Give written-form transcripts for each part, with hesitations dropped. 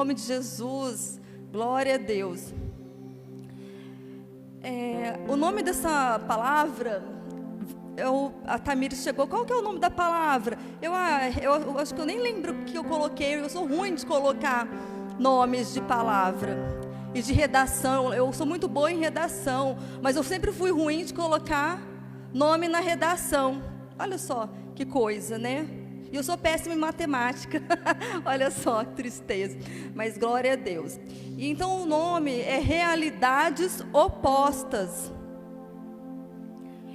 nome de Jesus. Glória a Deus. O nome dessa palavra, a Tamires chegou, qual que é o nome da palavra? Eu acho que eu nem lembro o que eu coloquei, eu sou ruim de colocar nomes de palavra e de redação. Eu sou muito boa em redação, mas eu sempre fui ruim de colocar nome na redação. Olha só que coisa, né? E eu sou péssima em matemática. Olha só que tristeza. Mas glória a Deus. E então o nome é realidades opostas.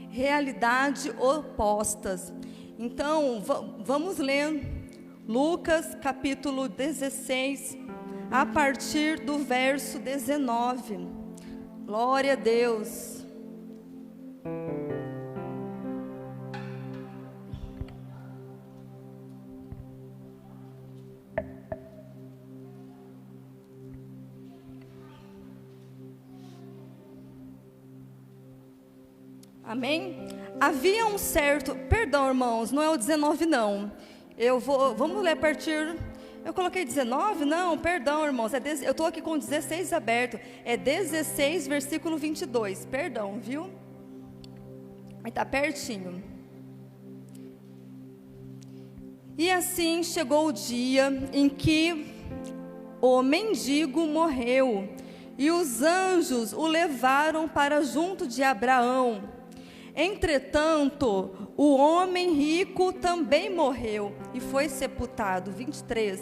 Realidade opostas. Então vamos ler Lucas capítulo 16, a partir do verso 19. Glória a Deus. Amém? Havia um certo... Perdão, irmãos, não é o 19 não. Vamos ler a partir... Eu coloquei 19? Não, perdão, irmãos. Eu estou aqui com 16 aberto. É 16, versículo 22. Perdão, viu? Está pertinho. E assim chegou o dia em que o mendigo morreu, e os anjos o levaram para junto de Abraão. Entretanto, o homem rico também morreu e foi sepultado. 23.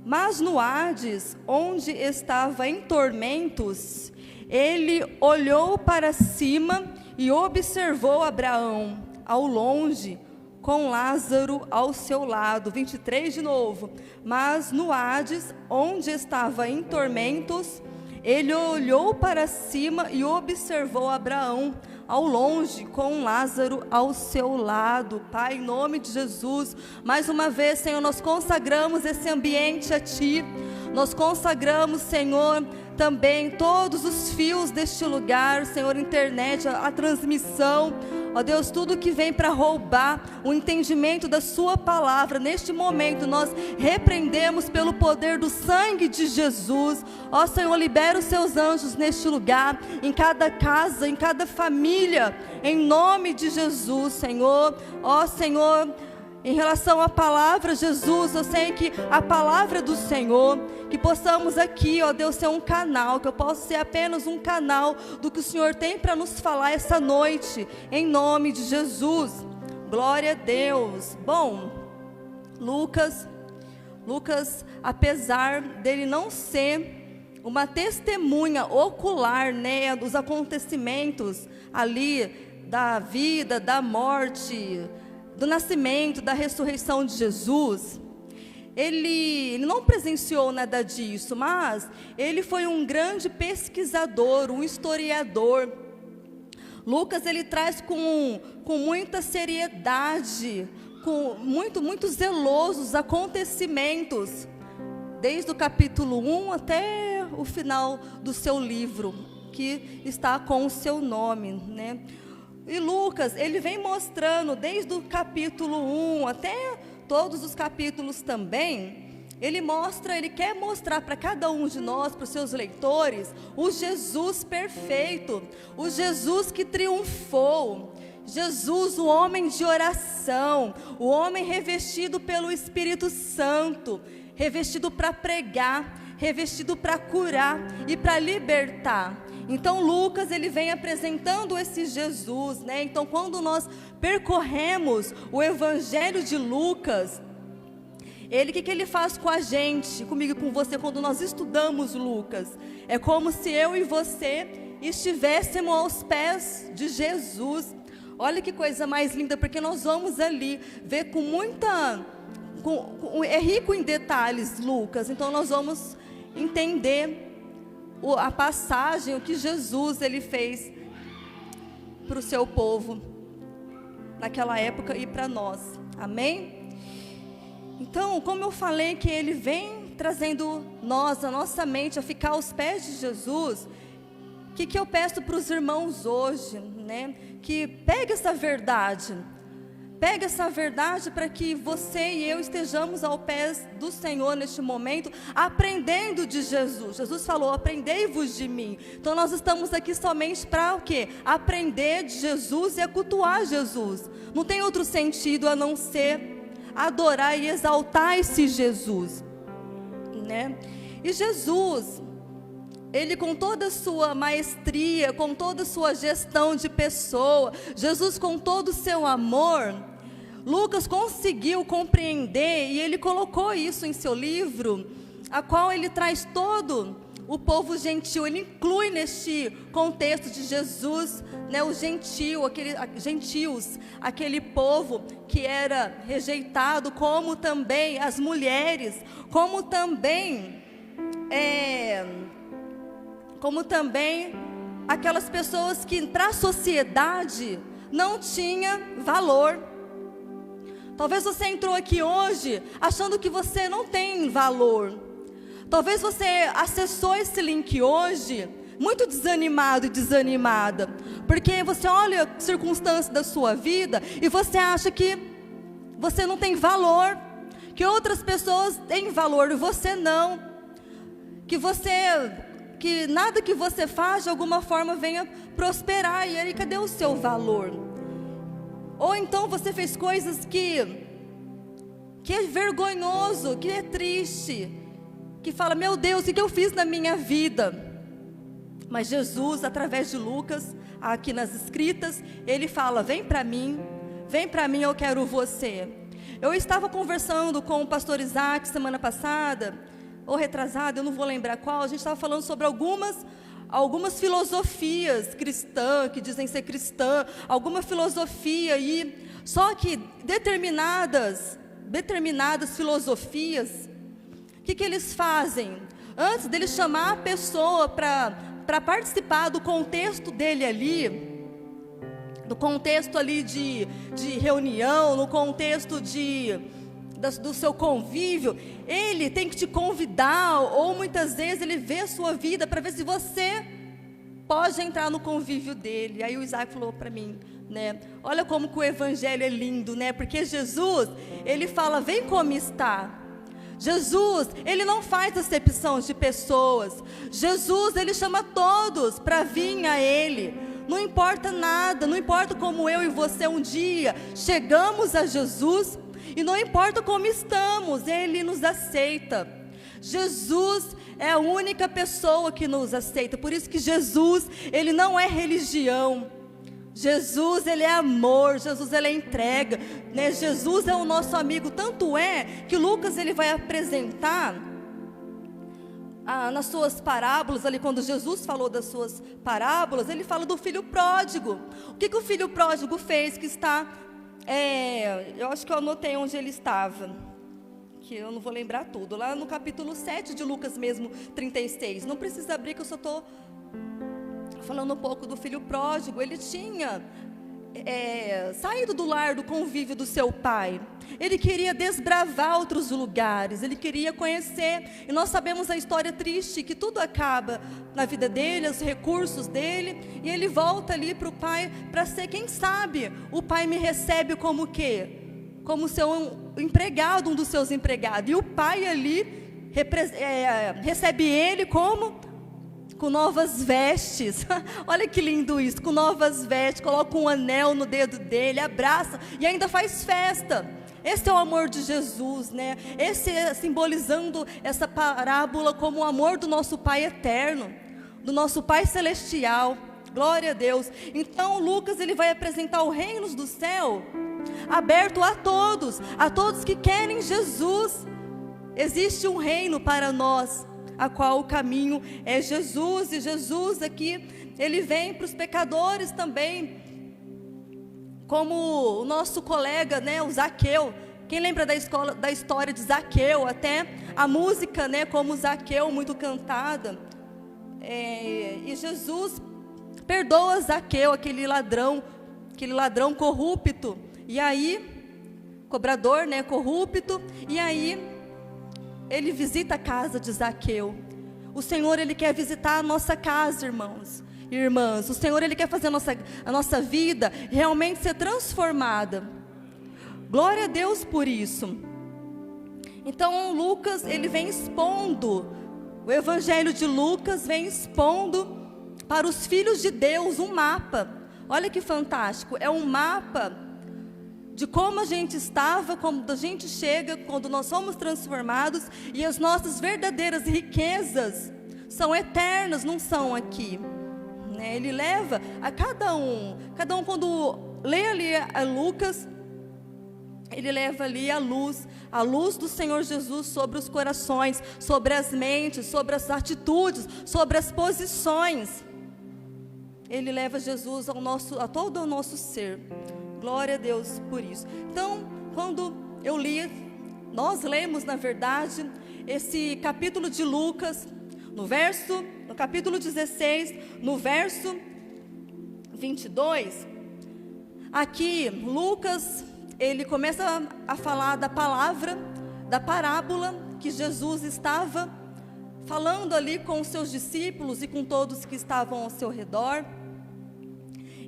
Mas no Hades, onde estava em tormentos, ele olhou para cima e observou Abraão ao longe, com Lázaro ao seu lado. 23 de novo. Mas no Hades, onde estava em tormentos, ele olhou para cima e observou Abraão ao longe, com Lázaro ao seu lado. Pai, em nome de Jesus, mais uma vez, Senhor, nós consagramos esse ambiente a Ti. Nós consagramos, Senhor, também todos os fios deste lugar, Senhor, internet, a transmissão, ó Deus, tudo que vem para roubar o entendimento da Sua palavra. Neste momento nós repreendemos pelo poder do sangue de Jesus. Ó Senhor, libera os Seus anjos neste lugar, em cada casa, em cada família, em nome de Jesus, Senhor. Ó Senhor, em relação à palavra, Jesus, eu sei que a palavra do Senhor, que possamos aqui, ó Deus, ser um canal, que eu possa ser apenas um canal do que o Senhor tem para nos falar essa noite, em nome de Jesus. Glória a Deus. Bom, Lucas, apesar dele não ser uma testemunha ocular, né, dos acontecimentos ali, da vida, da morte, do nascimento, da ressurreição de Jesus, ele não presenciou nada disso, mas ele foi um grande pesquisador, um historiador. Lucas, ele traz com muita seriedade, com muito zeloso os acontecimentos, desde o capítulo 1 até o final do seu livro, que está com o seu nome, né? E Lucas, ele vem mostrando desde o capítulo 1 até todos os capítulos também, ele quer mostrar para cada um de nós, para os seus leitores, o Jesus perfeito, o Jesus que triunfou, Jesus, o homem de oração, o homem revestido pelo Espírito Santo, revestido para pregar, revestido para curar e para libertar. Então Lucas, ele vem apresentando esse Jesus, né? Então quando nós percorremos o Evangelho de Lucas, o que ele faz com a gente, comigo e com você, quando nós estudamos Lucas? É como se eu e você estivéssemos aos pés de Jesus. Olha que coisa mais linda, porque nós vamos ali ver é rico em detalhes Lucas, então nós vamos entender a passagem, o que Jesus ele fez para o seu povo naquela época e para nós, amém? Então, como eu falei que ele vem trazendo a nossa mente a ficar aos pés de Jesus, o que eu peço para os irmãos hoje, né? Que pegue essa verdade, Pega essa verdade para que você e eu estejamos ao pé do Senhor neste momento, aprendendo de Jesus. Jesus falou: aprendei-vos de mim. Então nós estamos aqui somente para o quê? Aprender de Jesus e cultuar Jesus. Não tem outro sentido a não ser adorar e exaltar esse Jesus, né? E Jesus, Ele, com toda a sua maestria, com toda a sua gestão de pessoa, Jesus com todo o seu amor, Lucas conseguiu compreender, e ele colocou isso em seu livro, a qual ele traz todo o povo gentil. Ele inclui neste contexto de Jesus, né, o gentil, gentios, aquele povo que era rejeitado, como também as mulheres, como também aquelas pessoas que para a sociedade não tinha valor. Talvez você entrou aqui hoje achando que você não tem valor. Talvez você acessou esse link hoje muito desanimado e desanimada, porque você olha a circunstância da sua vida e você acha que você não tem valor, que outras pessoas têm valor e você não, que nada que você faz de alguma forma venha prosperar. E aí, cadê o seu valor? Ou então você fez coisas que é vergonhoso, que é triste, que fala: meu Deus, o que eu fiz na minha vida? Mas Jesus, através de Lucas, aqui nas escritas, ele fala: vem para mim, eu quero você. Eu estava conversando com o pastor Isaac semana passada, ou retrasada, eu não vou lembrar qual. A gente estava falando sobre algumas filosofias cristãs, que dizem ser cristã, alguma filosofia, e só que determinadas filosofias, o que eles fazem? Antes deles chamar a pessoa para participar do contexto dele ali, do contexto ali de reunião, no contexto do seu convívio, ele tem que te convidar, ou muitas vezes ele vê a sua vida para ver se você pode entrar no convívio dele. Aí o Isaac falou para mim, né, olha como que o evangelho é lindo, né, porque Jesus, ele fala: vem como está. Jesus, ele não faz acepção de pessoas. Jesus, ele chama todos para vir a ele. Não importa nada, não importa como eu e você um dia chegamos a Jesus, e não importa como estamos, Ele nos aceita. Jesus é a única pessoa que nos aceita. Por isso que Jesus, Ele não é religião. Jesus, Ele é amor. Jesus, Ele é entrega, né? Jesus é o nosso amigo. Tanto é que Lucas, ele vai apresentar nas suas parábolas, ali quando Jesus falou das suas parábolas, ele fala do filho pródigo. O que o filho pródigo fez? Que está... eu acho que eu anotei onde ele estava, que eu não vou lembrar tudo, lá no capítulo 7 de Lucas mesmo, 36, não precisa abrir que eu só estou falando um pouco do filho pródigo. Ele tinha saído do lar, do convívio do seu pai, ele queria desbravar outros lugares, ele queria conhecer, e nós sabemos a história triste, que tudo acaba na vida dele, os recursos dele, e ele volta ali para o pai, para ser, quem sabe, o pai me recebe como o quê? Como seu empregado, um dos seus empregados, e o pai ali recebe ele como? Com novas vestes. Olha que lindo isso, com novas vestes, coloca um anel no dedo dele, abraça e ainda faz festa. Esse é o amor de Jesus, né? Esse é simbolizando essa parábola como o amor do nosso Pai eterno, do nosso Pai celestial. Glória a Deus. Então Lucas, ele vai apresentar o reino do céu aberto a todos que querem Jesus. Existe um reino para nós, a qual o caminho é Jesus, e Jesus aqui, ele vem para os pecadores também, como o nosso colega, né, o Zaqueu. Quem lembra da história de Zaqueu? Até a música, né, como Zaqueu, muito cantada, e Jesus perdoa Zaqueu, aquele ladrão corrupto, e aí, cobrador, né, corrupto, e aí ele visita a casa de Zaqueu. O Senhor, ele quer visitar a nossa casa, irmãos e irmãs. O Senhor, ele quer fazer a nossa vida realmente ser transformada. Glória a Deus por isso. Então Lucas, ele vem expondo, o Evangelho de Lucas vem expondo para os filhos de Deus um mapa. Olha que fantástico, é um mapa de como a gente estava, quando a gente chega, quando nós somos transformados, e as nossas verdadeiras riquezas são eternas, não são aqui, né? Ele leva a cada um quando lê ali a Lucas, ele leva ali a luz do Senhor Jesus sobre os corações, sobre as mentes, sobre as atitudes, sobre as posições. Ele leva Jesus a todo o nosso ser. Glória a Deus por isso. Então, quando eu li, nós lemos, na verdade, esse capítulo de Lucas, no capítulo 16, no verso 22, aqui, Lucas, ele começa a falar da palavra, da parábola que Jesus estava falando ali com os seus discípulos e com todos que estavam ao seu redor.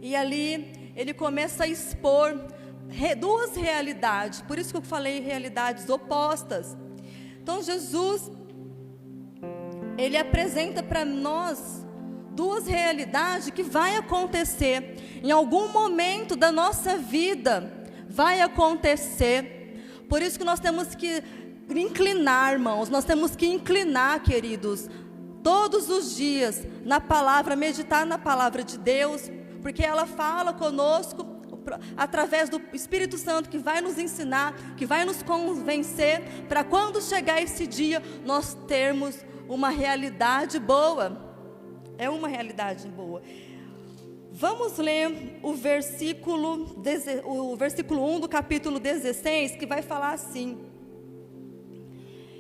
E ali ele começa a expor duas realidades, por isso que eu falei realidades opostas. Então Jesus, ele apresenta para nós duas realidades que vai acontecer em algum momento da nossa vida, vai acontecer. Por isso que nós temos que inclinar, irmãos, nós temos que inclinar, queridos, todos os dias na palavra, meditar na palavra de Deus, porque ela fala conosco através do Espírito Santo, que vai nos ensinar, que vai nos convencer, para quando chegar esse dia, nós termos uma realidade boa. É uma realidade boa. Vamos ler o versículo 1 do capítulo 16, que vai falar assim: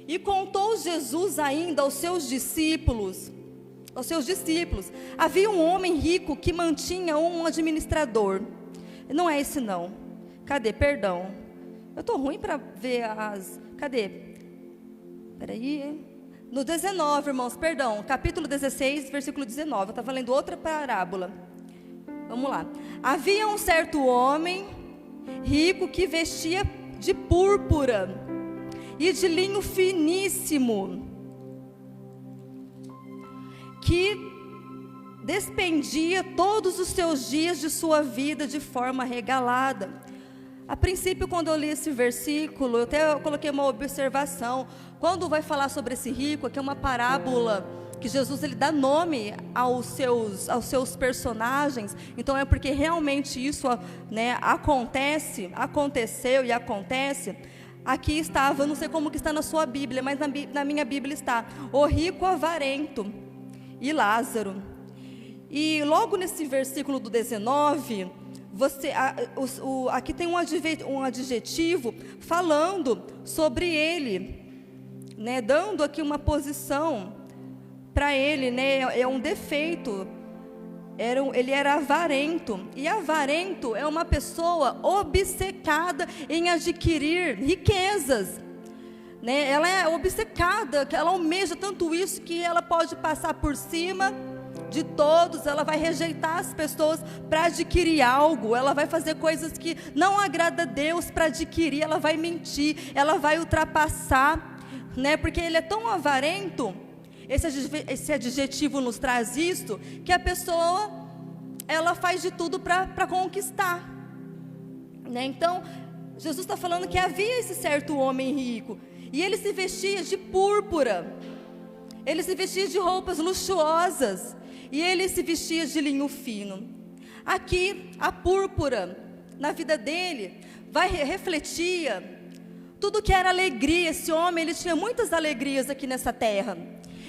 E contou Jesus ainda aos seus discípulos, havia um homem rico que mantinha um administrador. Não é esse não. Cadê? Perdão. Eu estou ruim para ver as... Cadê? Peraí. No 19, irmãos, perdão. Capítulo 16, versículo 19. Eu estava lendo outra parábola. Vamos lá. Havia um certo homem rico que vestia de púrpura e de linho finíssimo, que despendia todos os seus dias de sua vida de forma regalada. A princípio, quando eu li esse versículo, eu até coloquei uma observação. Quando vai falar sobre esse rico, aqui é uma parábola que Jesus ele dá nome aos seus personagens. Então é porque realmente isso, né, aconteceu e acontece. Aqui estava, não sei como que está na sua Bíblia, mas na minha Bíblia está o rico avarento e Lázaro. E logo nesse versículo do 19, aqui tem um adjetivo falando sobre ele, né, dando aqui uma posição para ele, né, é um defeito. Ele era avarento, e avarento é uma pessoa obcecada em adquirir riquezas, né? Ela é obcecada, que ela almeja tanto isso que ela pode passar por cima de todos, ela vai rejeitar as pessoas para adquirir algo, ela vai fazer coisas que não agrada a Deus para adquirir, ela vai mentir, ela vai ultrapassar, né? Porque ele é tão avarento. Esse adjetivo nos traz isso, que a pessoa, ela faz de tudo para conquistar, né? Então, Jesus está falando que havia esse certo homem rico, e ele se vestia de púrpura, ele se vestia de roupas luxuosas, e ele se vestia de linho fino. Aqui, a púrpura, na vida dele, refletia tudo que era alegria. Esse homem, ele tinha muitas alegrias aqui nessa terra.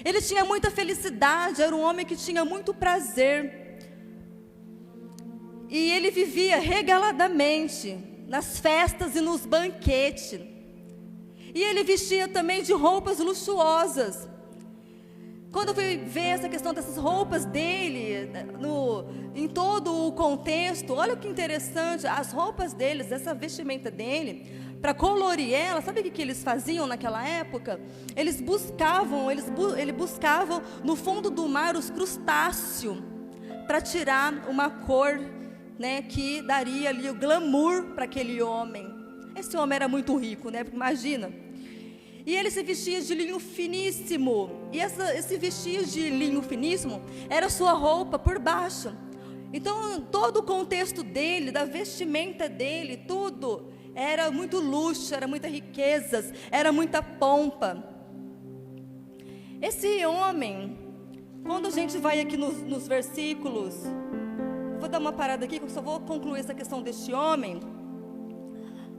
Ele tinha muita felicidade, era um homem que tinha muito prazer. E ele vivia regaladamente nas festas e nos banquetes. E ele vestia também de roupas luxuosas. Quando eu fui ver essa questão dessas roupas dele, em todo o contexto, olha que interessante, as roupas deles, essa vestimenta dele, para colorir ela, sabe o que eles faziam naquela época? Eles buscavam no fundo do mar os crustáceos, para tirar uma cor, né, que daria ali o glamour para aquele homem. Esse homem era muito rico, né? Imagina. E ele se vestia de linho finíssimo. E esse vestir de linho finíssimo era sua roupa por baixo. Então, todo o contexto dele, da vestimenta dele, tudo, era muito luxo, era muita riquezas, era muita pompa. Esse homem, quando a gente vai aqui nos versículos, vou dar uma parada aqui, que eu só vou concluir essa questão deste homem.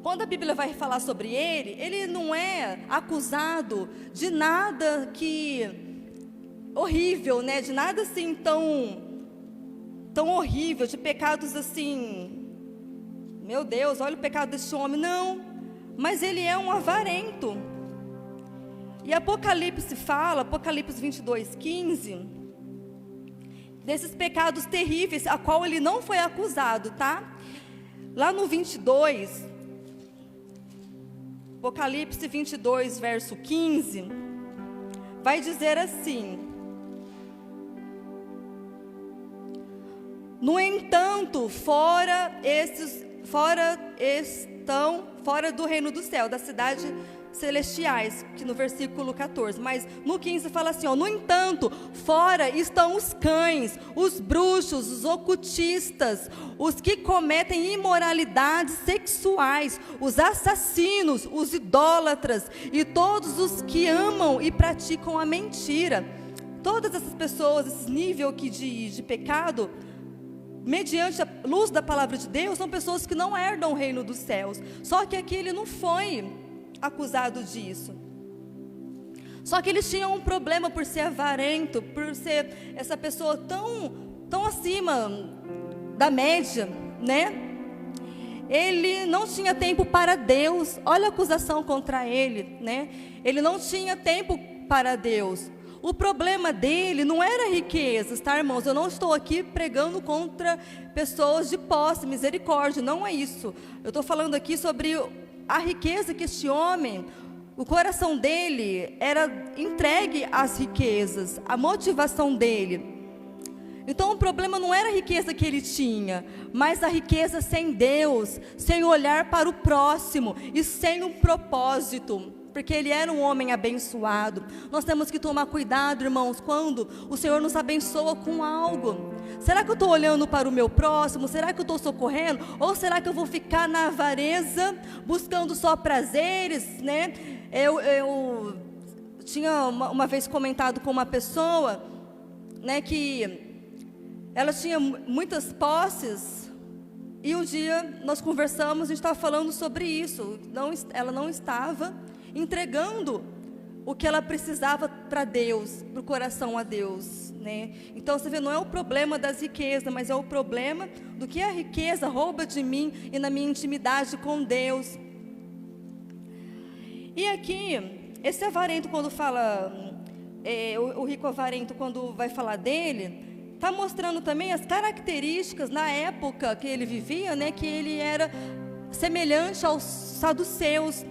Quando a Bíblia vai falar sobre ele não é acusado de nada que horrível, né? De nada assim tão horrível, de pecados assim, meu Deus, olha o pecado desse homem. Não, mas ele é um avarento. E Apocalipse fala, Apocalipse 22:15, desses pecados terríveis, a qual ele não foi acusado, tá? Lá no 22, Apocalipse 22, verso 15, vai dizer assim: no entanto, fora do reino do céu, da cidade celestiais, que no versículo 14, mas no 15 fala assim, ó, no entanto, fora estão os cães, os bruxos, os ocultistas, os que cometem imoralidades sexuais, os assassinos, os idólatras e todos os que amam e praticam a mentira. Todas essas pessoas, esse nível aqui de pecado, mediante a luz da palavra de Deus, são pessoas que não herdam o reino dos céus. Só que aqui ele não foi acusado disso. Só que eles tinham um problema por ser avarento, por ser essa pessoa tão acima da média, né? Ele não tinha tempo para Deus. Olha a acusação contra ele, né? Ele não tinha tempo para Deus. O problema dele não era riquezas, tá, irmãos? Eu não estou aqui pregando contra pessoas de posse, misericórdia, não é isso. Eu estou falando aqui sobre a riqueza que este homem, o coração dele era entregue às riquezas, a motivação dele. Então o problema não era a riqueza que ele tinha, mas a riqueza sem Deus, sem olhar para o próximo e sem um propósito, porque ele era um homem abençoado. Nós temos que tomar cuidado, irmãos, quando o Senhor nos abençoa com algo. Será que eu estou olhando para o meu próximo? Será que eu estou socorrendo? Ou será que eu vou ficar na avareza, buscando só prazeres, né? Eu tinha uma vez comentado com uma pessoa, né, que ela tinha muitas posses, e um dia nós conversamos, a gente estava falando sobre isso. Ela não estava entregando o que ela precisava para Deus, para o coração a Deus, né? Então você vê, não é o problema das riquezas, mas é o problema do que a riqueza rouba de mim e na minha intimidade com Deus. E aqui, esse avarento, quando fala, o rico avarento, quando vai falar dele, está mostrando também as características na época que ele vivia, né? Que ele era semelhante aos saduceus.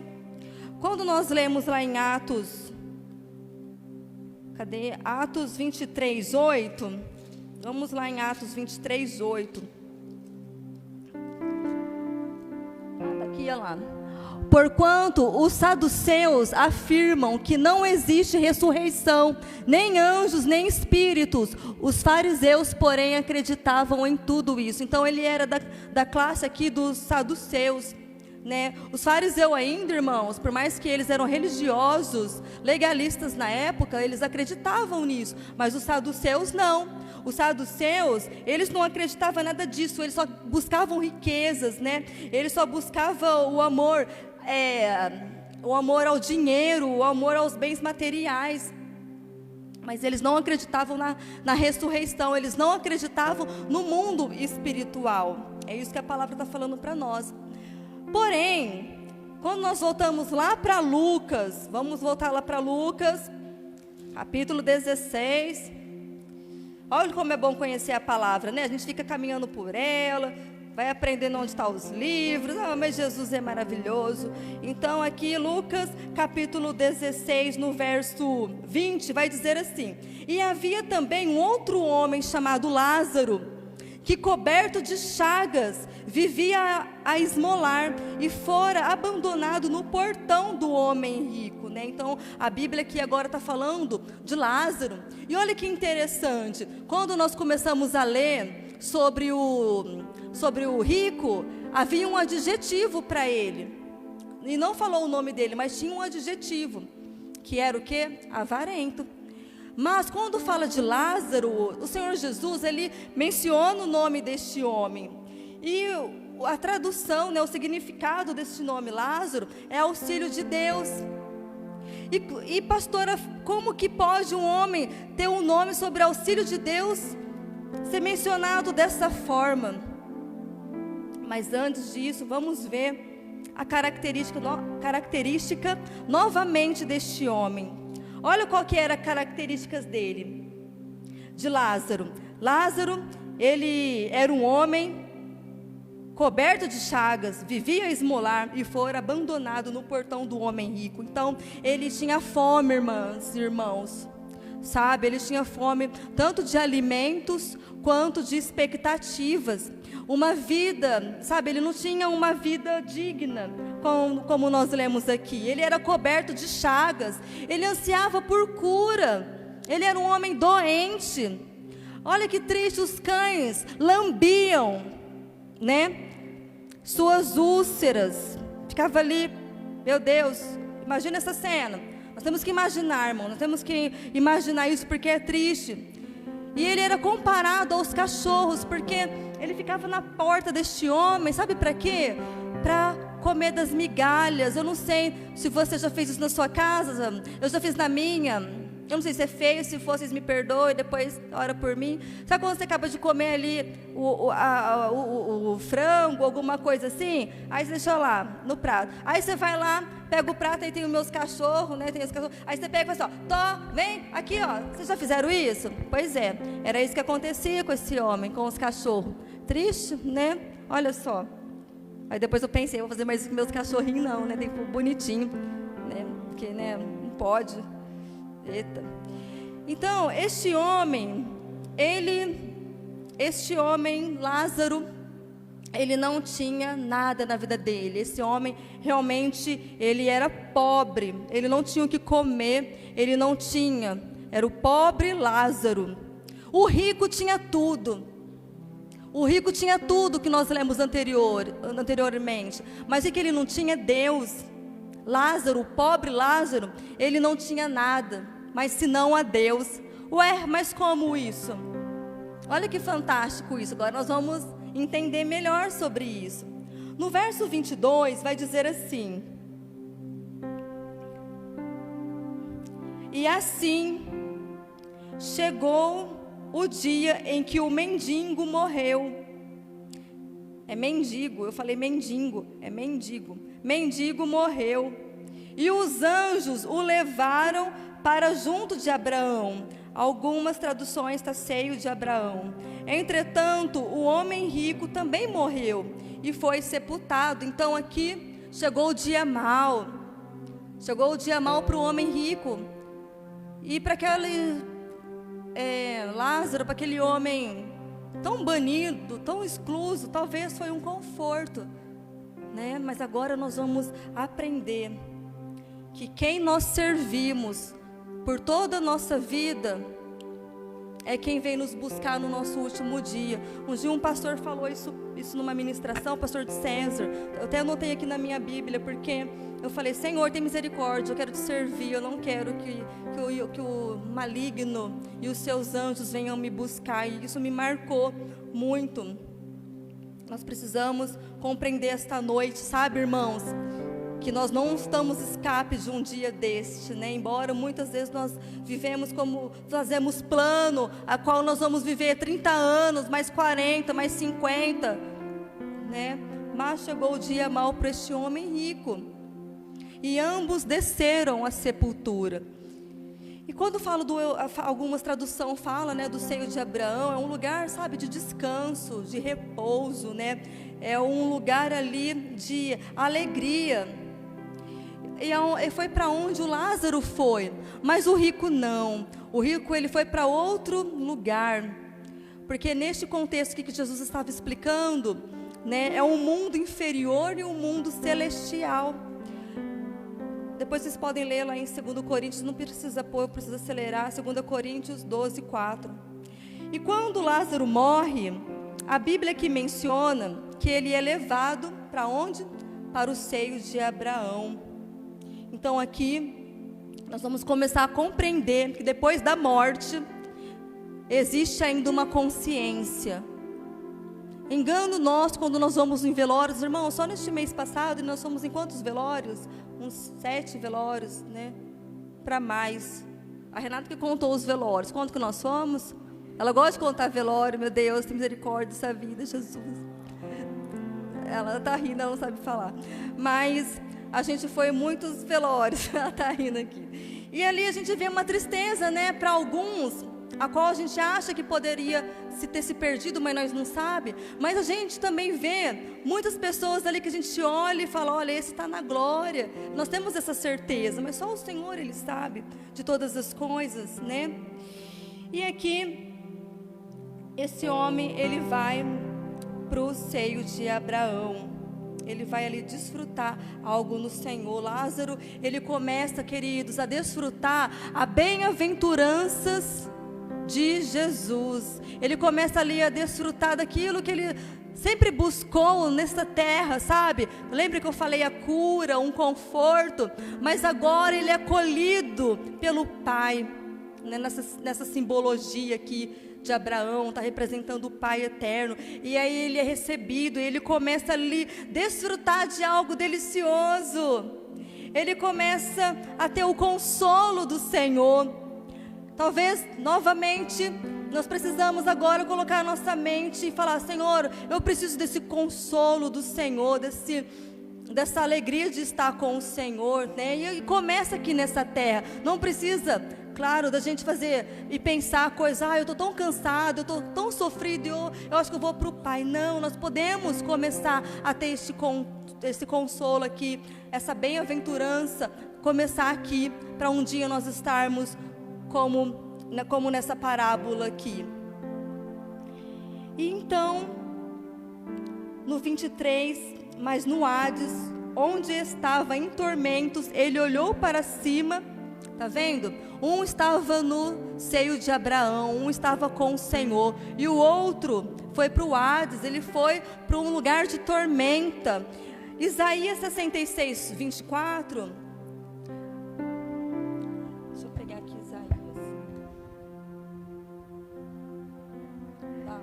Quando nós lemos lá em Atos, Atos 23:8, vamos lá em Atos 23:8. Está aqui, olha lá. Porquanto os saduceus afirmam que não existe ressurreição, nem anjos, nem espíritos. Os fariseus, porém, acreditavam em tudo isso. Então ele era da classe aqui dos saduceus, né? Os fariseus ainda, irmãos, por mais que eles eram religiosos, legalistas na época, eles acreditavam nisso, mas os saduceus não. Os saduceus, eles não acreditavam em nada disso, eles só buscavam riquezas, né? Eles só buscavam o amor ao dinheiro, o amor aos bens materiais. Mas eles não acreditavam na ressurreição, eles não acreditavam no mundo espiritual. É isso que a palavra está falando para nós. Porém, quando nós voltamos lá para Lucas, vamos voltar lá para Lucas, capítulo 16. Olha como é bom conhecer a palavra, né? A gente fica caminhando por ela, vai aprendendo onde estão os livros. Mas Jesus é maravilhoso. Então aqui Lucas capítulo 16, no verso 20, vai dizer assim: e havia também um outro homem chamado Lázaro, que coberto de chagas, vivia a esmolar e fora abandonado no portão do homem rico, né? Então, a Bíblia aqui agora está falando de Lázaro. E olha que interessante, quando nós começamos a ler sobre o rico, havia um adjetivo para ele. E não falou o nome dele, mas tinha um adjetivo, que era o quê? Avarento. Mas quando fala de Lázaro, o Senhor Jesus, ele menciona o nome deste homem. E a tradução, né, o significado deste nome, Lázaro, é auxílio de Deus. E pastora, como que pode um homem ter um nome sobre auxílio de Deus, ser mencionado dessa forma? Mas antes disso, vamos ver a característica novamente deste homem. Olha qual que era as características dele, de Lázaro. Lázaro, ele era um homem coberto de chagas, vivia a esmolar e fora abandonado no portão do homem rico. Então, ele tinha fome, irmãs e irmãos, sabe? Ele tinha fome tanto de alimentos quanto de expectativas. Uma vida, sabe? Ele não tinha uma vida digna, como nós lemos aqui. Ele era coberto de chagas, ele ansiava por cura, ele era um homem doente. Olha que triste, os cães lambiam, né, suas úlceras. Ficava ali, meu Deus, imagina essa cena. Nós temos que imaginar, irmão, nós temos que imaginar isso, porque é triste. E ele era comparado aos cachorros, porque ele ficava na porta deste homem, sabe para quê? Para comer das migalhas. Eu não sei se você já fez isso na sua casa, eu já fiz na minha. Eu não sei se é feio, se for, vocês me perdoem, depois ora por mim. Sabe quando você acaba de comer ali o frango, alguma coisa assim? Aí você deixa lá, no prato. Aí você vai lá, pega o prato, aí tem os meus cachorros, né? Tem os cachorros. Aí você pega e fala assim, ó, vem, aqui, ó. Vocês já fizeram isso? Pois é, era isso que acontecia com esse homem, com os cachorros. Triste, né? Olha só. Aí depois eu pensei, vou fazer mais isso com meus cachorrinhos, não, né? Tem que pôr bonitinho, né? Porque, né, não pode. Eita. Então, este homem, Lázaro, ele não tinha nada na vida dele. Esse homem, realmente, ele era pobre, ele não tinha o que comer, ele não tinha, era o pobre Lázaro. O rico tinha tudo. O rico tinha tudo que nós lemos anteriormente, mas o que ele não tinha? Deus. Lázaro, o pobre Lázaro, ele não tinha nada, mas senão a Deus. Ué, mas como isso? Olha que fantástico isso. Agora nós vamos entender melhor sobre isso. No verso 22 vai dizer assim: e assim chegou o dia em que o mendigo morreu. É mendigo, eu falei mendigo, é mendigo. Mendigo morreu, e os anjos o levaram para junto de Abraão. Algumas traduções está cheio de Abraão. Entretanto, o homem rico também morreu e foi sepultado. Então aqui chegou o dia mau. Chegou o dia mau para o homem rico. E para aquele Lázaro, para aquele homem tão banido, tão excluso, talvez foi um conforto, né? Mas agora nós vamos aprender que quem nós servimos por toda a nossa vida é quem vem nos buscar no nosso último dia. Um dia um pastor falou isso numa ministração, o pastor de César. Eu até anotei aqui na minha Bíblia, porque eu falei: Senhor, tem misericórdia, eu quero te servir, eu não quero que o maligno e os seus anjos venham me buscar. E isso me marcou muito. Nós precisamos compreender esta noite, sabe, irmãos, que nós não estamos escape de um dia deste, né? Embora muitas vezes nós vivemos como, fazemos plano, a qual nós vamos viver 30 anos, mais 40, mais 50, né? Mas chegou o dia mau para este homem rico, e ambos desceram à sepultura. E quando falo algumas traduções falam, né, do seio de Abraão, é um lugar, sabe, de descanso, de repouso, né? É um lugar ali de alegria. E foi para onde o Lázaro foi, mas o rico não. O rico, ele foi para outro lugar, porque neste contexto que Jesus estava explicando, né, é um mundo inferior e um mundo celestial. Depois vocês podem ler lá em 2 Coríntios, não precisa pôr, precisa acelerar, 2 Coríntios 12, 4. E quando Lázaro morre, a Bíblia aqui menciona que ele é levado para onde? Para o seio de Abraão. Então aqui nós vamos começar a compreender que depois da morte existe ainda uma consciência. Engano nosso quando nós vamos em velórios, irmãos, só neste mês passado nós fomos em quantos velórios? Uns 7 velórios, né? Para mais. A Renata que contou os velórios, quanto que nós fomos? Ela gosta de contar velório, meu Deus, tem misericórdia dessa vida, Jesus. Ela está rindo, ela não sabe falar. Mas a gente foi em muitos velórios, ela está rindo aqui. E ali a gente vê uma tristeza, né? Para alguns, a qual a gente acha que poderia ter se perdido, mas nós não sabe. Mas a gente também vê muitas pessoas ali que a gente olha e fala, olha, esse está na glória. Nós temos essa certeza, mas só o Senhor, Ele sabe de todas as coisas, né? E aqui, esse homem, ele vai para o seio de Abraão. Ele vai ali desfrutar algo no Senhor. Lázaro, ele começa, queridos, a desfrutar a bem-aventuranças de Jesus. Ele começa ali a desfrutar daquilo que ele sempre buscou nessa terra, sabe? Lembra que eu falei a cura, um conforto, mas agora ele é acolhido pelo Pai, né? Nessa simbologia aqui de Abraão, está representando o Pai eterno, e aí ele é recebido, e ele começa ali desfrutar de algo delicioso, ele começa a ter o consolo do Senhor. Talvez, novamente, nós precisamos agora colocar a nossa mente e falar, Senhor, eu preciso desse consolo do Senhor, dessa alegria de estar com o Senhor, né? E começa aqui nessa terra, não precisa, claro, da gente fazer e pensar coisa, eu estou tão cansado, eu estou tão sofrido, eu acho que eu vou para o Pai. Não, nós podemos começar a ter esse consolo aqui, essa bem-aventurança, começar aqui, para um dia nós estarmos como nessa parábola aqui. E então, no 23, mas no Hades, onde estava em tormentos, ele olhou para cima, tá vendo? Um estava no seio de Abraão, um estava com o Senhor, e o outro foi para o Hades, ele foi para um lugar de tormenta. Isaías 66, 24. Deixa eu pegar aqui Isaías. Tá.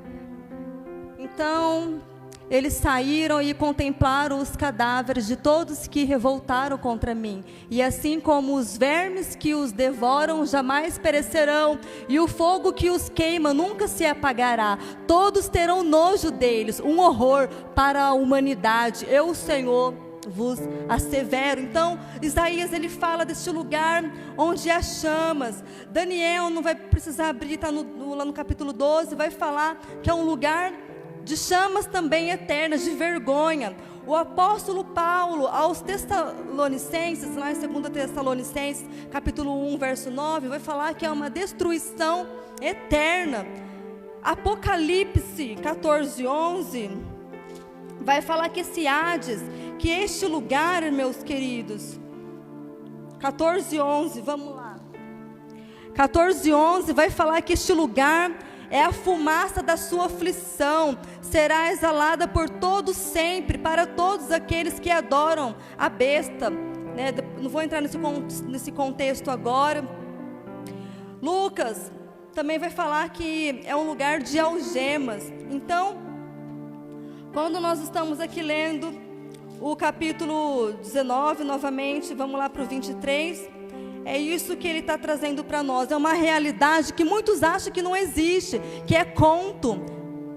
Então, eles saíram e contemplaram os cadáveres de todos que revoltaram contra mim. E assim como os vermes que os devoram jamais perecerão, e o fogo que os queima nunca se apagará. Todos terão nojo deles, um horror para a humanidade. Eu, o Senhor, vos assevero. Então, Isaías, ele fala deste lugar onde há chamas. Daniel, não vai precisar abrir, está lá no capítulo 12, vai falar que é um lugar de chamas também eternas, de vergonha. O apóstolo Paulo, aos Tessalonicenses, lá em 2 Tessalonicenses, capítulo 1, verso 9, vai falar que é uma destruição eterna. Apocalipse 14, 11, vai falar que esse Hades, que este lugar, meus queridos, 14, 11, vamos lá. 14, 11, vai falar que este lugar é a fumaça da sua aflição, será exalada por todos sempre, para todos aqueles que adoram a besta, né? Não vou entrar nesse contexto agora. Lucas também vai falar que é um lugar de algemas. Então, quando nós estamos aqui lendo o capítulo 19, novamente, vamos lá para o 23, é isso que ele está trazendo para nós. É uma realidade que muitos acham que não existe, que é conto,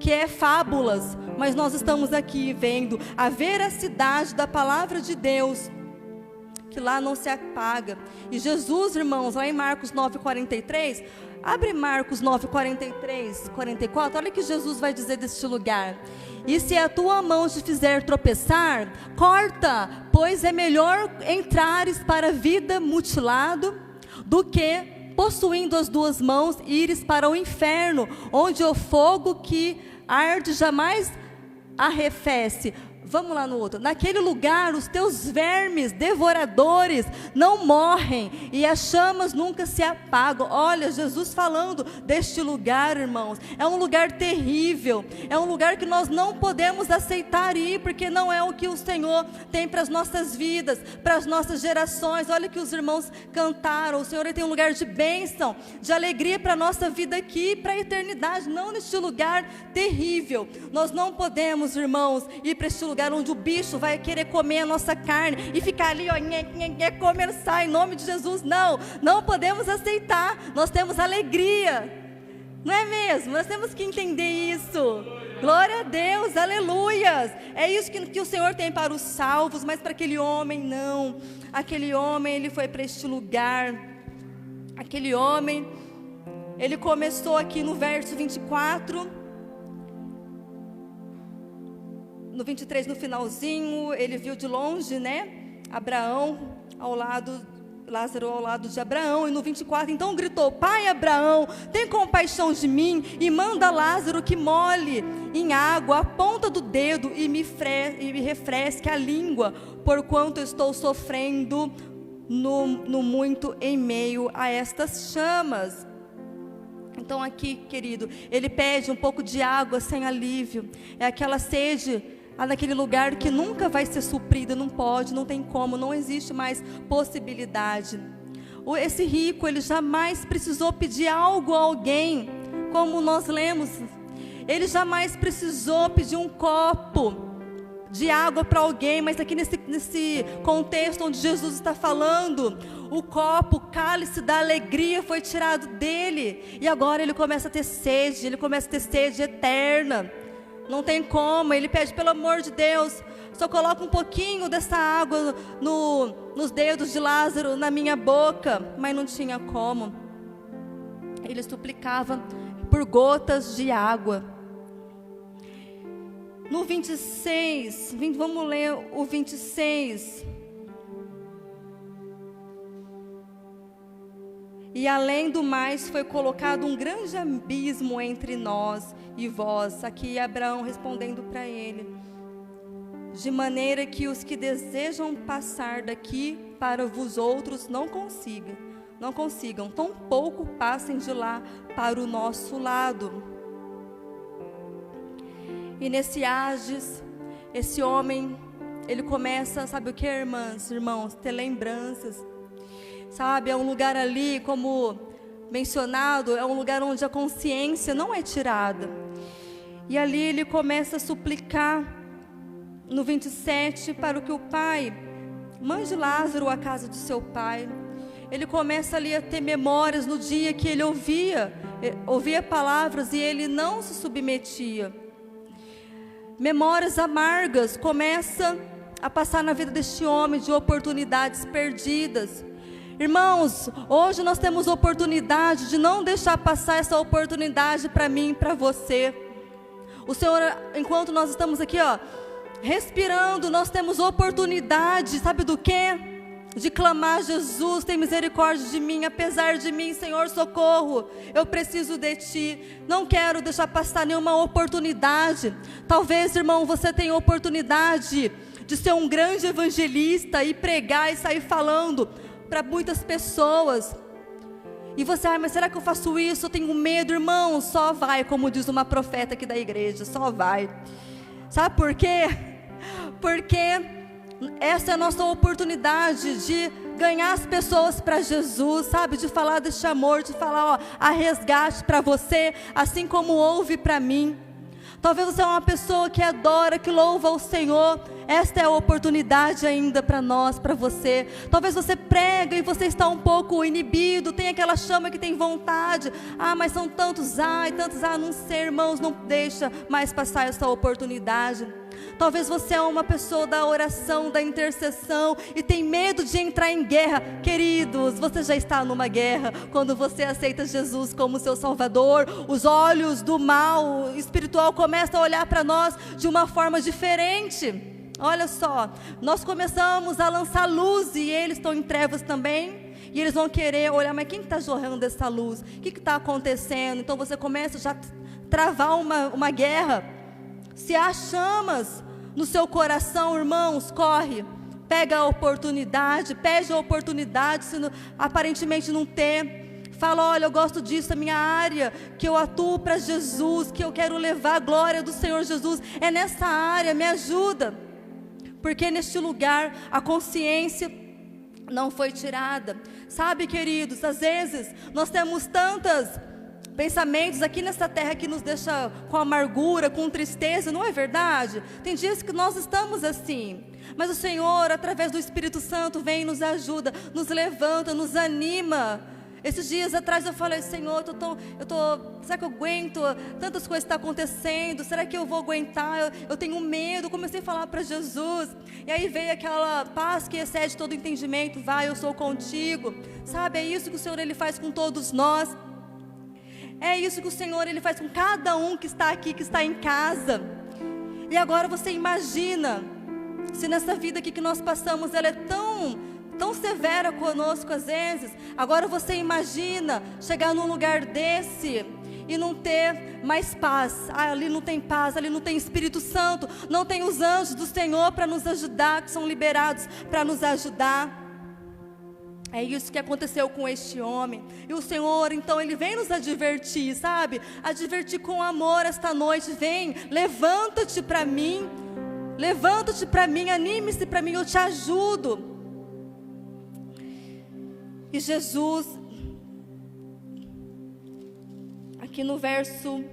que é fábulas. Mas nós estamos aqui vendo a veracidade da palavra de Deus, que lá não se apaga. E Jesus, irmãos, lá em Marcos 9:43, abre Marcos 9:43, 44, olha o que Jesus vai dizer deste lugar. E se a tua mão te fizer tropeçar, corta, pois é melhor entrares para a vida mutilado do que possuindo as duas mãos, ires para o inferno, onde o fogo que arde jamais arrefece. Vamos lá no outro. Naquele lugar os teus vermes devoradores não morrem e as chamas nunca se apagam. Olha, Jesus falando deste lugar, irmãos. É um lugar terrível. É um lugar que nós não podemos aceitar ir, porque não é o que o Senhor tem para as nossas vidas, para as nossas gerações. Olha que os irmãos cantaram. O Senhor tem um lugar de bênção, de alegria para a nossa vida aqui, para a eternidade, não neste lugar terrível. Nós não podemos, irmãos, ir para este lugar onde o bicho vai querer comer a nossa carne e ficar ali, ó, começar em nome de Jesus. Não podemos aceitar. Nós temos alegria, não é mesmo? Nós temos que entender isso. Glória a Deus, aleluias. É isso que o Senhor tem para os salvos, mas para aquele homem não. Aquele homem, ele foi para este lugar. Aquele homem, ele começou aqui no verso 24. No 23, no finalzinho, ele viu de longe, Abraão ao lado, Lázaro ao lado de Abraão. E no 24, então gritou: Pai Abraão, tem compaixão de mim e manda Lázaro que molhe em água a ponta do dedo e me refresque a língua, porquanto eu estou sofrendo no muito em meio a estas chamas. Então aqui, querido, ele pede um pouco de água sem alívio. É aquela sede naquele lugar que nunca vai ser suprida, não pode, não tem como, não existe mais possibilidade. Esse rico, ele jamais precisou pedir algo a alguém, como nós lemos. Ele jamais precisou pedir um copo de água para alguém, mas aqui nesse contexto onde Jesus está falando, o copo, o cálice da alegria foi tirado dele, e agora ele começa a ter sede, eterna. Não tem como, ele pede: pelo amor de Deus, só coloca um pouquinho dessa água nos dedos de Lázaro, na minha boca. Mas não tinha como. Ele suplicava por gotas de água. No 26, vamos ler o 26. E além do mais, foi colocado um grande abismo entre nós e vós. Aqui Abraão respondendo para ele: de maneira que os que desejam passar daqui para vós outros não consigam, tampouco passem de lá para o nosso lado. E nesse Ages, esse homem, ele começa, sabe o que, irmãos, ter lembranças. Sabe, é um lugar ali, como mencionado, é um lugar onde a consciência não é tirada. E ali ele começa a suplicar, no 27, para que o pai mande Lázaro à casa de seu pai. Ele começa ali a ter memórias no dia que ele ouvia palavras e ele não se submetia. Memórias amargas começam a passar na vida deste homem, de oportunidades perdidas. Irmãos, hoje nós temos oportunidade de não deixar passar essa oportunidade para mim e para você. O Senhor, enquanto nós estamos aqui, respirando, nós temos oportunidade, sabe do quê? De clamar: Jesus, tem misericórdia de mim, apesar de mim, Senhor, socorro, eu preciso de Ti. Não quero deixar passar nenhuma oportunidade. Talvez, irmão, você tenha oportunidade de ser um grande evangelista e pregar e sair falando para muitas pessoas. E você: mas será que eu faço isso? Eu tenho medo. Irmão, só vai, como diz uma profeta aqui da igreja, só vai. Sabe por quê? Porque essa é a nossa oportunidade de ganhar as pessoas para Jesus, sabe? De falar deste amor, de falar, a resgate para você, assim como houve para mim. Talvez você é uma pessoa que adora, que louva o Senhor. Esta é a oportunidade ainda para nós, para você. Talvez você prega e você está um pouco inibido, tem aquela chama que tem vontade. Mas são tantos e tantos não sei, irmãos, não deixa mais passar essa oportunidade. Talvez você é uma pessoa da oração, da intercessão e tem medo de entrar em guerra. Queridos, você já está numa guerra. Quando você aceita Jesus como seu Salvador, os olhos do mal espiritual começam a olhar para nós de uma forma diferente. Olha só, nós começamos a lançar luz e eles estão em trevas também. E eles vão querer olhar, mas quem está jorrando essa luz? O que está acontecendo? Então você começa já a travar uma guerra. Se há chamas no seu coração, irmãos, corre. Pega a oportunidade, pede a oportunidade, se não, aparentemente não ter. Fala, olha, eu gosto disso, a minha área, que eu atuo para Jesus, que eu quero levar a glória do Senhor Jesus, é nessa área, me ajuda. Porque neste lugar a consciência não foi tirada. Sabe, queridos, às vezes nós temos tantos pensamentos aqui nessa terra que nos deixa com amargura, com tristeza, não é verdade? Tem dias que nós estamos assim, mas o Senhor, através do Espírito Santo, vem e nos ajuda, nos levanta, nos anima. Esses dias atrás eu falei, Senhor, será que eu aguento? Tantas coisas estão acontecendo, será que eu vou aguentar? Eu tenho medo. Comecei a falar para Jesus, e aí veio aquela paz que excede todo entendimento. Vai, eu sou contigo. Sabe, é isso que o Senhor Ele faz com todos nós. É isso que o Senhor Ele faz com cada um que está aqui, que está em casa. E agora você imagina, se nessa vida aqui que nós passamos, ela é tão severa conosco às vezes. Agora você imagina chegar num lugar desse e não ter mais paz. Ali não tem paz, ali não tem Espírito Santo, não tem os anjos do Senhor para nos ajudar, que são liberados para nos ajudar. É isso que aconteceu com este homem. E o Senhor, então, Ele vem nos advertir, sabe? Advertir com amor esta noite. Vem, levanta-te para mim. Levanta-te para mim, anime-se para mim, eu te ajudo. E Jesus, aqui no verso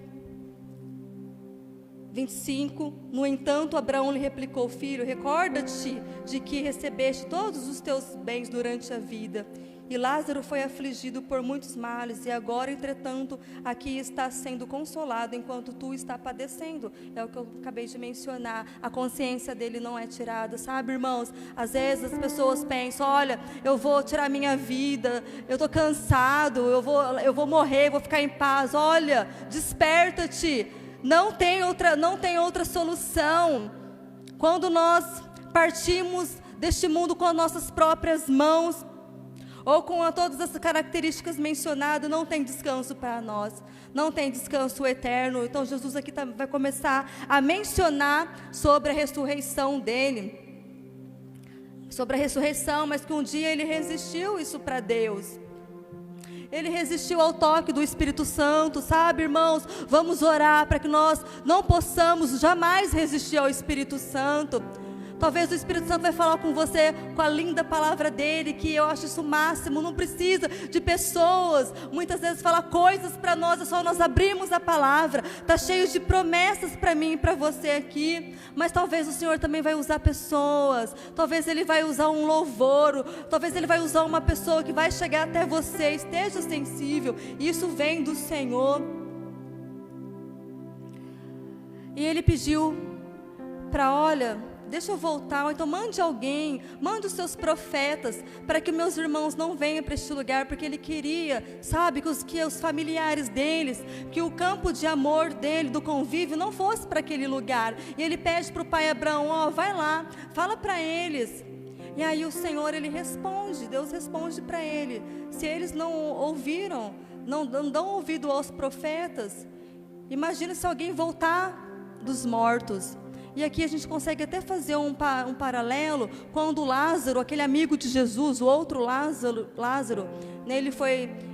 25, no entanto, Abraão lhe replicou, filho, recorda-te de que recebeste todos os teus bens durante a vida, e Lázaro foi afligido por muitos males, e agora, entretanto, aqui está sendo consolado, enquanto tu está padecendo. É o que eu acabei de mencionar, a consciência dele não é tirada, sabe, irmãos? Às vezes as pessoas pensam, olha, eu vou tirar minha vida, eu estou cansado, eu vou morrer, vou ficar em paz. Olha, desperta-te, não tem outra solução. Quando nós partimos deste mundo com as nossas próprias mãos, ou com todas as características mencionadas, não tem descanso para nós, não tem descanso eterno. Então Jesus aqui vai começar a mencionar sobre a ressurreição dele, sobre a ressurreição, mas que um dia ele resistiu isso para Deus. Ele resistiu ao toque do Espírito Santo, sabe, irmãos? Vamos orar para que nós não possamos jamais resistir ao Espírito Santo. Talvez o Espírito Santo vai falar com você com a linda palavra dele, que eu acho isso o máximo. Não precisa de pessoas muitas vezes falar coisas para nós, é só nós abrirmos a palavra. Está cheio de promessas para mim e para você aqui, mas talvez o Senhor também vai usar pessoas. Talvez Ele vai usar um louvor, talvez Ele vai usar uma pessoa que vai chegar até você. Esteja sensível, isso vem do Senhor. E ele pediu para, olha, deixa eu voltar, ou então mande alguém, mande os seus profetas, para que meus irmãos não venham para este lugar, porque ele queria, sabe, que os familiares deles, que o campo de amor dele, do convívio, não fosse para aquele lugar. E ele pede para o pai Abraão, ó, vai lá, fala para eles. E aí o Senhor, Ele responde, Deus responde para ele. Se eles não ouviram, não dão ouvido aos profetas, imagina se alguém voltar dos mortos. E aqui a gente consegue até fazer um paralelo, quando Lázaro, aquele amigo de Jesus, o outro Lázaro, né,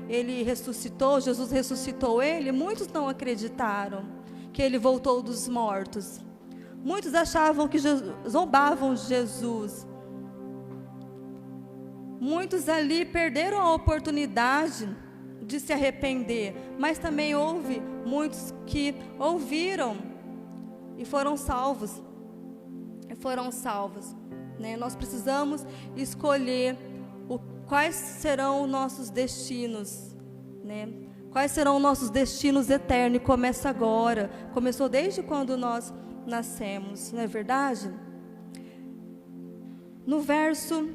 ele ressuscitou, Jesus ressuscitou ele. Muitos não acreditaram que ele voltou dos mortos. Muitos achavam que zombavam de Jesus. Muitos ali perderam a oportunidade de se arrepender, mas também houve muitos que ouviram e foram salvos, né? Nós precisamos escolher quais serão os nossos destinos, né? Quais serão os nossos destinos eternos, e começa agora, começou desde quando nós nascemos, não é verdade? No verso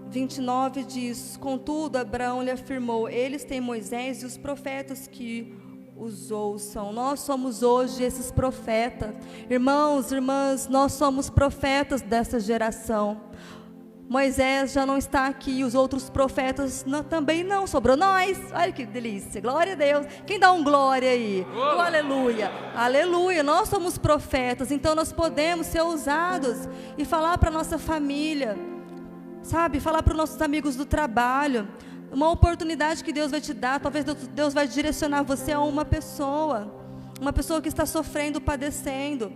29 diz, contudo Abraão lhe afirmou, eles têm Moisés e os profetas que os ouçam. Nós somos hoje esses profetas. Irmãos, irmãs, nós somos profetas dessa geração. Moisés já não está aqui, os outros profetas também não, sobrou nós. Olha que delícia, glória a Deus. Quem dá um glória aí? Oh, aleluia, aleluia. Nós somos profetas, então nós podemos ser ousados e falar para a nossa família, sabe, falar para os nossos amigos do trabalho. Uma oportunidade que Deus vai te dar, talvez Deus vai direcionar você a uma pessoa que está sofrendo, padecendo.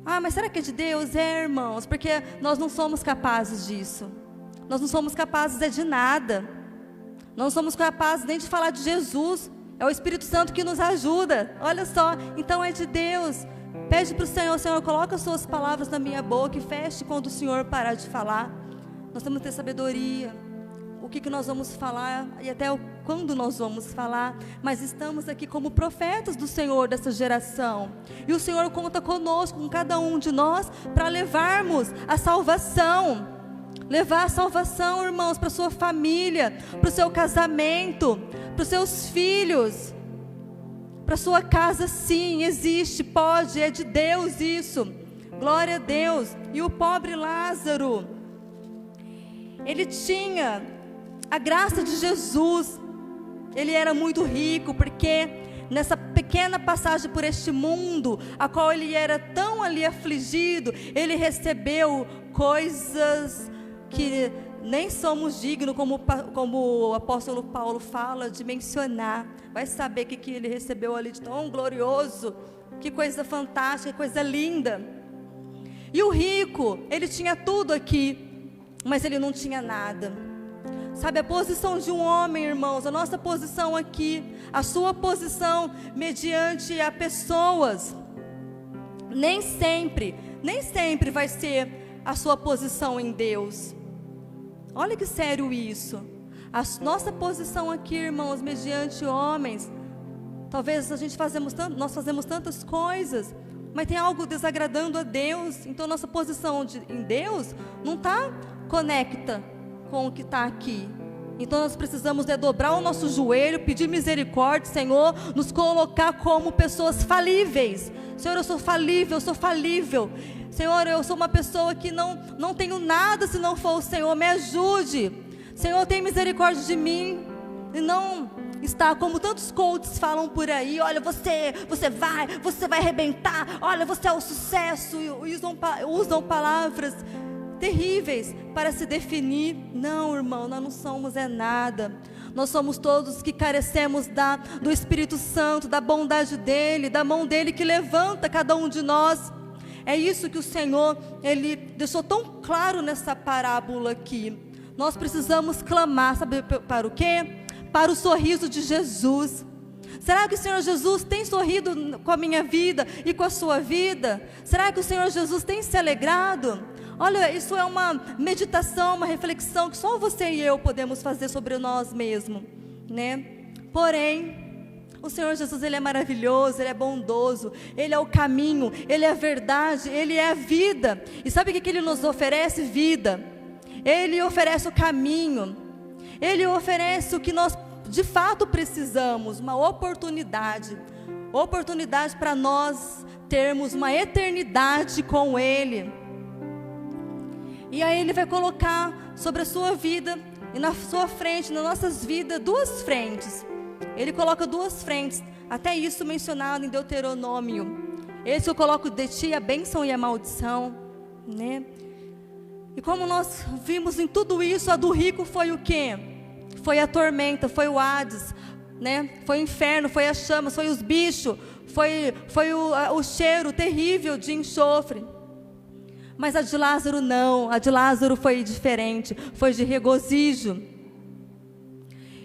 Ah, mas será que é de Deus? É, irmãos, porque nós não somos capazes disso. Nós não somos capazes de nada. Não somos capazes nem de falar de Jesus. É o Espírito Santo que nos ajuda. Olha só, então é de Deus. Pede para o Senhor, Senhor, coloca as suas palavras na minha boca e feche quando o Senhor parar de falar. Nós temos que ter sabedoria. O que nós vamos falar e até quando nós vamos falar, mas estamos aqui como profetas do Senhor dessa geração, e o Senhor conta conosco, com cada um de nós, para levarmos a salvação, irmãos, para a sua família, para o seu casamento, para os seus filhos, para a sua casa. Sim, existe, pode, é de Deus isso, glória a Deus. E o pobre Lázaro, ele tinha a graça de Jesus. Ele era muito rico, porque nessa pequena passagem por este mundo, a qual ele era tão ali afligido, ele recebeu coisas que nem somos dignos, como o apóstolo Paulo fala, de mencionar. Vai saber o que ele recebeu ali de tão glorioso, que coisa fantástica, que coisa linda. E o rico, ele tinha tudo aqui, mas ele não tinha nada. Sabe, a posição de um homem, irmãos, a nossa posição aqui, a sua posição mediante a pessoas, nem sempre vai ser a sua posição em Deus. Olha que sério isso. A nossa posição aqui, irmãos, mediante homens, talvez nós fazemos tantas coisas, mas tem algo desagradando a Deus, então nossa posição em Deus não está conecta com o que está aqui. Então nós precisamos dobrar o nosso joelho, pedir misericórdia, Senhor, nos colocar como pessoas falíveis. Senhor, eu sou falível, Senhor, eu sou uma pessoa que não tenho nada se não for o Senhor, me ajude. Senhor, tem misericórdia de mim. E não está como tantos coaches falam por aí, olha, você vai arrebentar, olha, você é o sucesso, e usam palavras terríveis para se definir. Não, irmão, nós não somos nada. Nós somos todos que carecemos do Espírito Santo, da bondade dEle, da mão dEle que levanta cada um de nós. É isso que o Senhor, Ele deixou tão claro nessa parábola aqui. Nós precisamos clamar, sabe para o quê? Para o sorriso de Jesus. Será que o Senhor Jesus tem sorrido com a minha vida e com a sua vida? Será que o Senhor Jesus tem se alegrado? Olha, isso é uma meditação, uma reflexão que só você e eu podemos fazer sobre nós mesmos, né? Porém, o Senhor Jesus, Ele é maravilhoso, Ele é bondoso, Ele é o caminho, Ele é a verdade, Ele é a vida. E sabe o que Ele nos oferece? Vida. Ele oferece o caminho, Ele oferece o que nós de fato precisamos, uma oportunidade para nós termos uma eternidade com Ele. E aí Ele vai colocar sobre a sua vida e na sua frente, nas nossas vidas, duas frentes. Ele coloca duas frentes, até isso mencionado em Deuteronômio. Esse eu coloco de ti a bênção e a maldição, né? E como nós vimos em tudo isso, a do rico foi o quê? Foi a tormenta, foi o Hades, né? Foi o inferno, foi as chamas, foi os bichos, foi o cheiro terrível de enxofre. Mas a de Lázaro não, a de Lázaro foi diferente, foi de regozijo.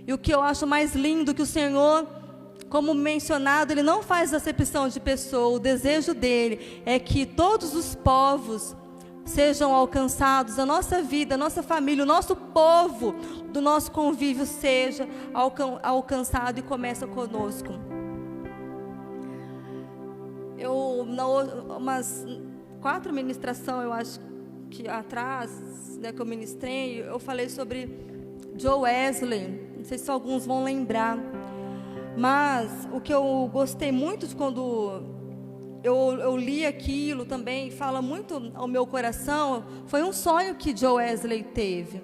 E o que eu acho mais lindo, que o Senhor, como mencionado, Ele não faz acepção de pessoa. O desejo dEle é que todos os povos sejam alcançados, a nossa vida, a nossa família, o nosso povo, do nosso convívio seja alcançado e começa conosco. Umas 4 ministrações, eu acho que atrás, né, que eu ministrei, eu falei sobre Joe Wesley. Não sei se alguns vão lembrar, mas o que eu gostei muito de quando eu li aquilo também, fala muito ao meu coração. Foi um sonho que Joe Wesley teve,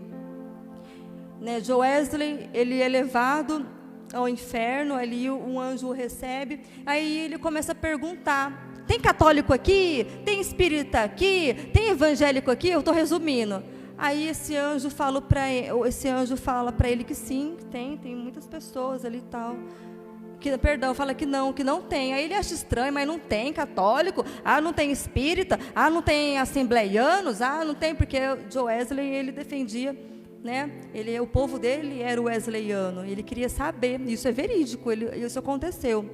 né? Joe Wesley, ele é levado ao inferno, ali um anjo o recebe, aí ele começa a perguntar: tem católico aqui? Tem espírita aqui? Tem evangélico aqui? Eu estou resumindo. Aí esse anjo fala para ele que sim, que tem muitas pessoas ali e tal. Fala que não tem. Aí ele acha estranho, mas não tem católico, não tem espírita, não tem assembleianos, não tem, porque Joe Wesley, ele defendia, né? O povo dele era o wesleyano, ele queria saber, isso é verídico, isso aconteceu.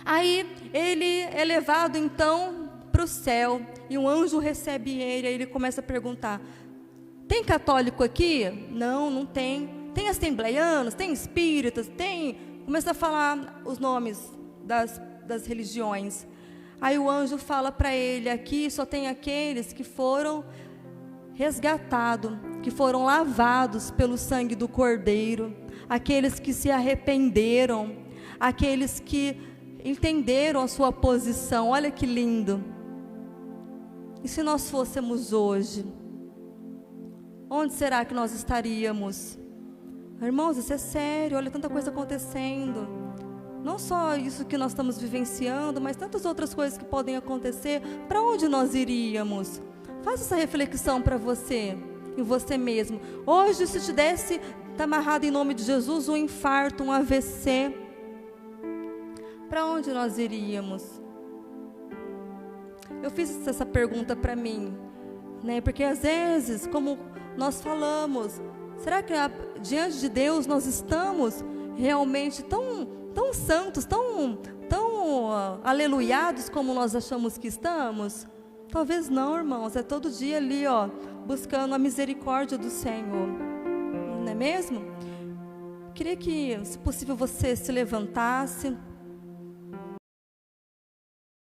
Aí ele é levado então para o céu, e um anjo recebe ele, aí ele começa a perguntar: tem católico aqui? Não tem. Tem assembleianos? Tem espíritas? Tem... Começa a falar os nomes das religiões. Aí o anjo fala para ele: aqui só tem aqueles que foram resgatados, que foram lavados pelo sangue do Cordeiro, aqueles que se arrependeram, aqueles que entenderam a sua posição. Olha que lindo. E se nós fôssemos hoje, onde será que nós estaríamos? Irmãos, isso é sério, olha tanta coisa acontecendo. Não só isso que nós estamos vivenciando, mas tantas outras coisas que podem acontecer. Para onde nós iríamos? Faça essa reflexão para você, em você mesmo. Hoje, se te desse, está amarrado em nome de Jesus, um infarto, um AVC, para onde nós iríamos? Eu fiz essa pergunta para mim, né? Porque às vezes, como nós falamos, será que diante de Deus nós estamos realmente tão santos, tão aleluiados como nós achamos que estamos? Talvez não, irmãos. É todo dia ali, buscando a misericórdia do Senhor, não é mesmo? Queria que, se possível, você se levantasse.